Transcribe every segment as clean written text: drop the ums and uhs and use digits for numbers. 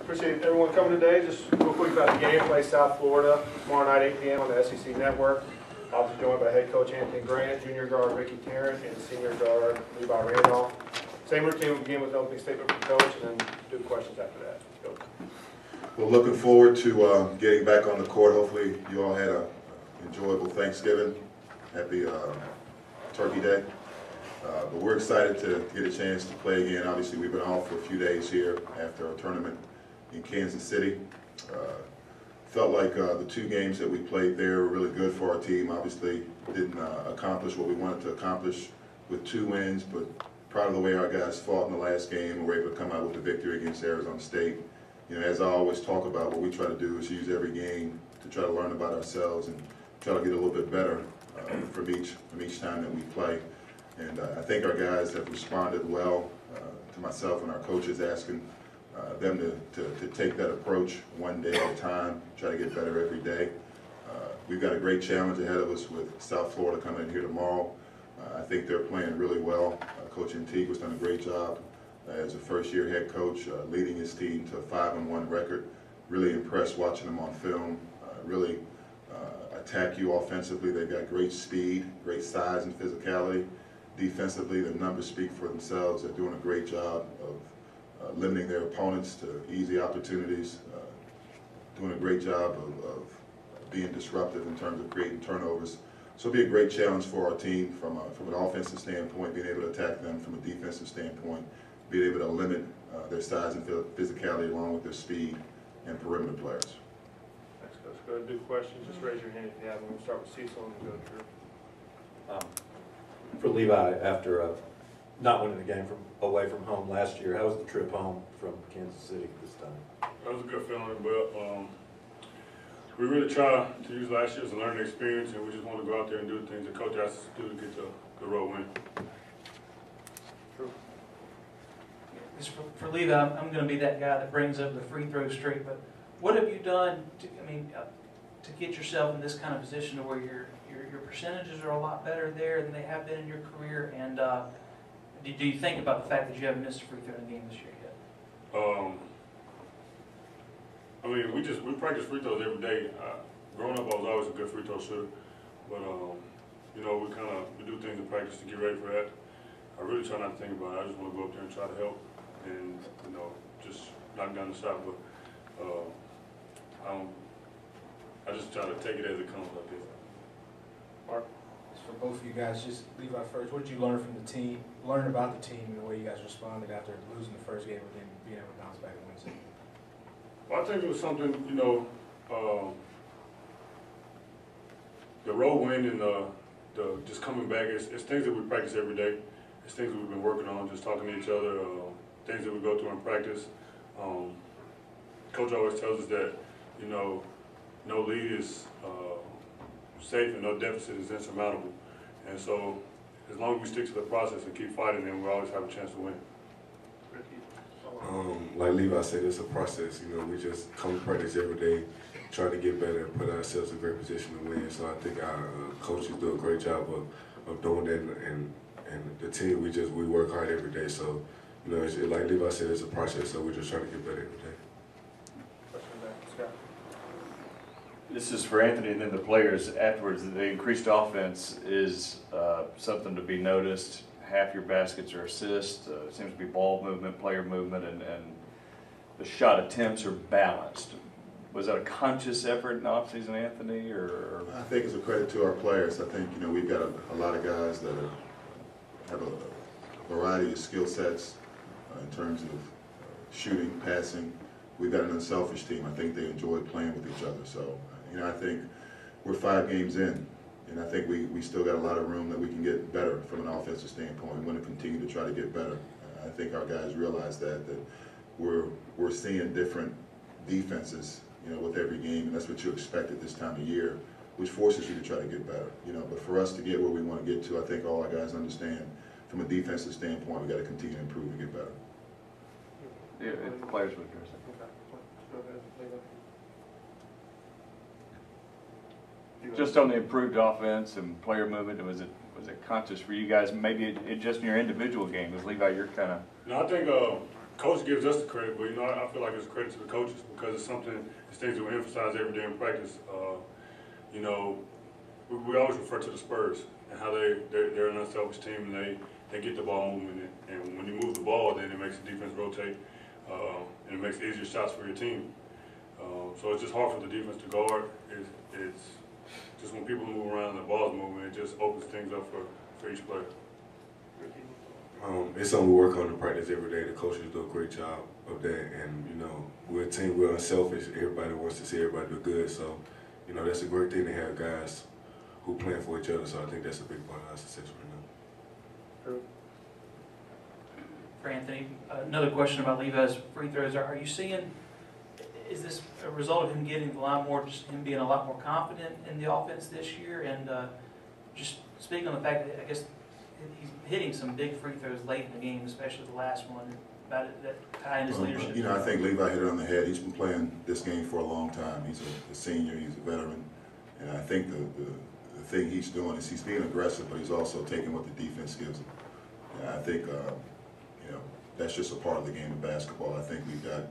Appreciate everyone coming today. Just real quick about the game. Play South Florida tomorrow night, 8 p.m. on the SEC Network. I'll be joined by head coach Anthony Grant, junior guard Ricky Tarrant, and senior guard Levi Randolph. Same routine. We'll begin with an opening statement from coach, and then do questions after that. Go. Well, looking forward to getting back on the court. Hopefully, you all had an enjoyable Thanksgiving. Happy Turkey Day. But we're excited to get a chance to play again. Obviously, we've been off for a few days here after our tournament in Kansas City. Felt like the two games that we played there were really good for our team. Obviously, didn't accomplish what we wanted to accomplish with 2 wins, but proud of the way our guys fought in the last game and were able to come out with a victory against Arizona State. You know, as I always talk about, what we try to do is use every game to try to learn about ourselves and try to get a little bit better from each time that we play. And I think our guys have responded well to myself and our coaches asking them to take that approach one day at a time, try to get better every day. We've got a great challenge ahead of us with South Florida coming in here tomorrow. I think they're playing really well. Coach Antique has done a great job as a first-year head coach, leading his team to a 5-1 record. Really impressed watching them on film. Really attack you offensively. They've got great speed, great size and physicality. Defensively, the numbers speak for themselves. They're doing a great job of limiting their opponents to easy opportunities, doing a great job of being disruptive in terms of creating turnovers. So it'll be a great challenge for our team from an offensive standpoint, being able to attack them from a defensive standpoint, being able to limit their size and physicality along with their speed and perimeter players. Thanks, Coach. Go ahead and do questions. Just raise your hand if you have them. We'll start with Cecil and go through. For Levi, after not winning the game away from home last year, how was the trip home from Kansas City this time? That was a good feeling, but we really try to use last year as a learning experience, and we just want to go out there and do the things the coach asked us to do to get the road win. True. For Levi, I'm going to be that guy that brings up the free throw streak, but what have you done to get yourself in this kind of position to where your percentages are a lot better there than they have been in your career? And do you think about the fact that you haven't missed a free throw in the game this year yet? I mean, we practice free throws every day. Growing up, I was always a good free throw shooter, but you know, we do things in practice to get ready for that. I really try not to think about it. I just want to go up there and try to help, and you know, just knock down the shot. But I just try to take it as it comes like this. Mark? For both of you guys, just Levi first, what did you learn from the team, learn about the team and the way you guys responded after losing the first game and then being able to bounce back and win second? Well, I think it was something, you know, the road win and the just coming back, it's things that we practice every day. It's things that we've been working on, just talking to each other, things that we go through in practice. Coach always tells us that, you know, no lead is safe and no deficit is insurmountable. And so as long as we stick to the process and keep fighting, then we'll always have a chance to win. Like Levi said, it's a process. You know, we just come to practice every day, try to get better, put ourselves in a great position to win. So I think our coaches do a great job of doing that, and the team, we work hard every day. So, you know, like Levi said, it's a process. So we're just trying to get better every day. This is for Anthony and then the players afterwards. The increased offense is something to be noticed. Half your baskets are assists. It seems to be ball movement, player movement, and the shot attempts are balanced. Was that a conscious effort in the offseason, Anthony? Or I think it's a credit to our players. I think, you know, we've got a lot of guys that have a variety of skill sets in terms of shooting, passing. We've got an unselfish team. I think they enjoy playing with each other. So, you know, I think we're 5 games in, and I think we still got a lot of room that we can get better from an offensive standpoint. We want to continue to try to get better. I think our guys realize that we're seeing different defenses, you know, with every game, and that's what you expect at this time of year, which forces you to try to get better. You know, but for us to get where we want to get to, I think all our guys understand from a defensive standpoint, we got to continue to improve and get better. yeah, if the players would address it. Just on the improved offense and player movement, was it conscious for you guys? Maybe it just in your individual game. Because Levi, you're kind of. No, I think Coach gives us the credit, but you know, I feel like it's a credit to the coaches because it's things that we emphasize every day in practice. You know, we always refer to the Spurs and how they're an unselfish team and they get the ball moving, and when you move the ball, then it makes the defense rotate, and it makes easier shots for your team. So it's just hard for the defense to guard. It's just when people move around and the ball's moving, it just opens things up for each player. It's something we work on in practice every day. The coaches do a great job of that, and you know, we're a team. We're unselfish. Everybody wants to see everybody do good. So, you know, that's a great thing to have guys who playing for each other. So I think that's a big part of our success right now. True. For Anthony, another question about Levi's free throws. Are you seeing, is this a result of him getting a lot more, just him being a lot more confident in the offense this year? And just speaking on the fact that I guess he's hitting some big free throws late in the game, especially the last one, about it, that tie in his leadership. You know, I think Levi hit it on the head. He's been playing this game for a long time. He's a senior, he's a veteran. And I think the thing he's doing is he's being aggressive, but he's also taking what the defense gives him. And I think, you know, that's just a part of the game of basketball. I think we've got,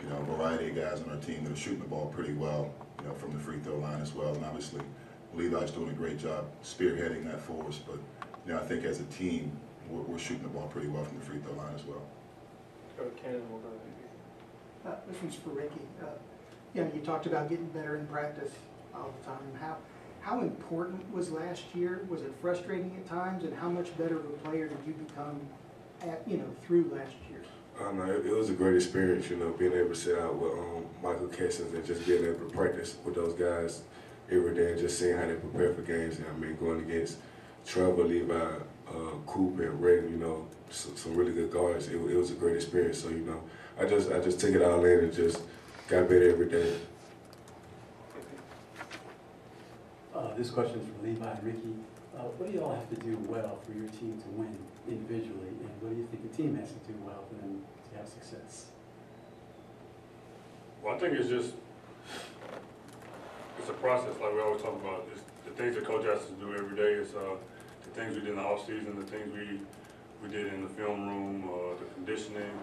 you know, a variety of guys on our team that are shooting the ball pretty well, you know, from the free throw line as well. And obviously, Levi's doing a great job spearheading that for us. But, you know, I think as a team, we're shooting the ball pretty well from the free throw line as well. Go to Ken and we'll go to This one's for Ricky. You know, you talked about getting better in practice all the time. How important was last year? Was it frustrating at times? And how much better of a player did you become through last year? It was a great experience, you know, being able to sit out with Michael Kessons and just being able to practice with those guys every day and just seeing how they prepare for games. And I mean, going against Trevor, Levi, Coop, and Redden, you know, some really good guards. It was a great experience. So, you know, I just took it all in and just got better every day. This question is for Levi and Ricky. What do you all have to do well for your team to win individually, and what do you think the team has to do well for them to have success? Well, I think it's a process, like we always talk about. It's the things that coach asks us to do every day. It's the things we did in the off season, the things we did in the film room, the conditioning.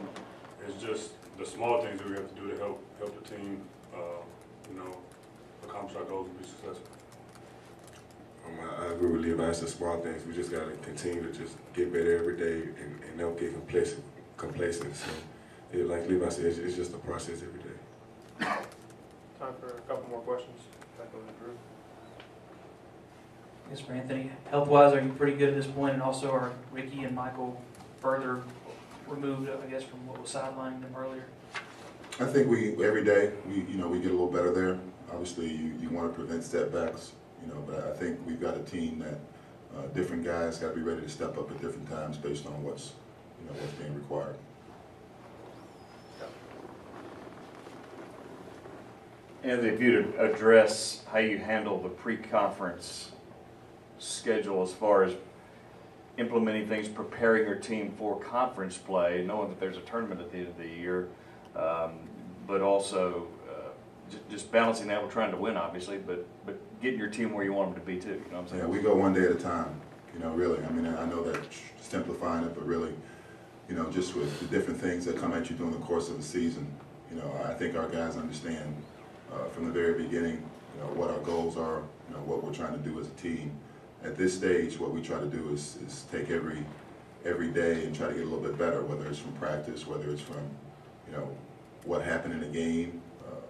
It's just the small things that we have to do to help the team, you know, accomplish our goals and be successful. I agree with Levi. It's the small things. We just got to continue to just get better every day and never get complacent. So, like Levi said, it's just a process every day. time for a couple more questions. Back over to Drew. Yes, for Anthony, health-wise, are you pretty good at this point? And also, are Ricky and Michael further removed, I guess, from what was sidelining them earlier? I think every day we get a little better there. Obviously, you want to prevent setbacks, but I think we've got a team that different guys got to be ready to step up at different times based on what's being required. And if you'd address how you handle the pre-conference schedule as far as implementing things, preparing your team for conference play, knowing that there's a tournament at the end of the year, but also just balancing that with trying to win, obviously, but getting your team where you want them to be too. You know what I'm saying? Yeah, we go one day at a time. Really. I mean, I know that simplifying it, but really, just with the different things that come at you during the course of the season, I think our guys understand from the very beginning, what our goals are, what we're trying to do as a team. At this stage, what we try to do is take every day and try to get a little bit better, whether it's from practice, whether it's from, what happened in the game,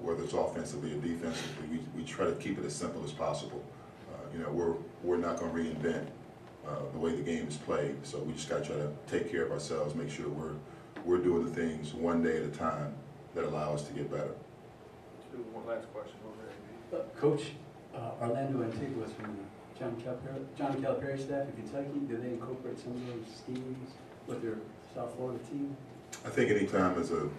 whether it's offensively or defensively. We try to keep it as simple as possible. We're not going to reinvent the way the game is played, so we just got to try to take care of ourselves, make sure we're doing the things one day at a time that allow us to get better. One last question over there. Coach, Orlando Antigua is from the John Calipari staff in Kentucky. Do they incorporate some of those schemes with their South Florida team? I think anytime as a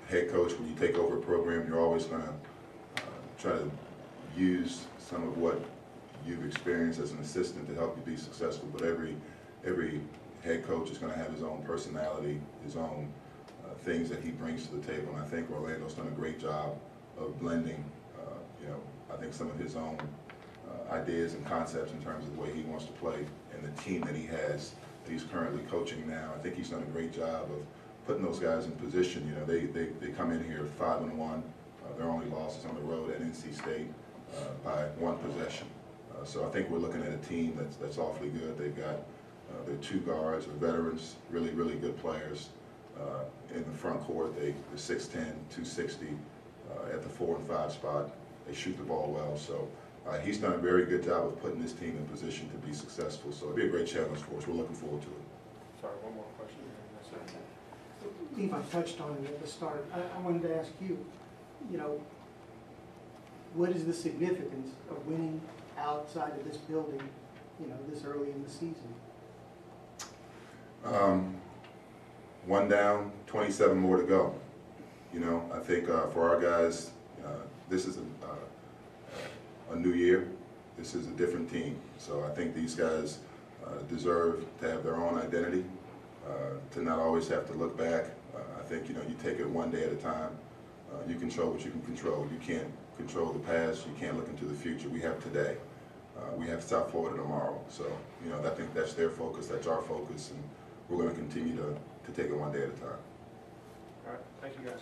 head coach, when you take over a program, you're always going to try to use some of what you've experienced as an assistant to help you be successful. But every head coach is going to have his own personality, his own things that he brings to the table. And I think Orlando's done a great job of blending, I think some of his own ideas and concepts in terms of the way he wants to play and the team that he has that he's currently coaching now. I think he's done a great job putting those guys in position. You know, they come in here 5-1. Their only loss is on the road at NC State by 1 possession. So I think we're looking at a team that's awfully good. They've got their 2 guards, are veterans, really good players. In the front court, they're 6'10", 260. At the 4 and 5 spot, they shoot the ball well. So he's done a very good job of putting this team in position to be successful. So it'll be a great challenge for us. We're looking forward to it. Sorry, one more question. Levi touched on it at the start. I wanted to ask you, you know, what is the significance of winning outside of this building, you know, this early in the season? 1 down, 27 more to go. You know, I think for our guys, this is a new year. This is a different team. So I think these guys deserve to have their own identity, to not always have to look back. I think, you know, you take it 1 day at a time. You control what you can control. You can't control the past. You can't look into the future. We have today. We have South Florida tomorrow. So, you know, I think that's their focus. That's our focus. And we're going to continue to take it 1 day at a time. All right, thank you guys.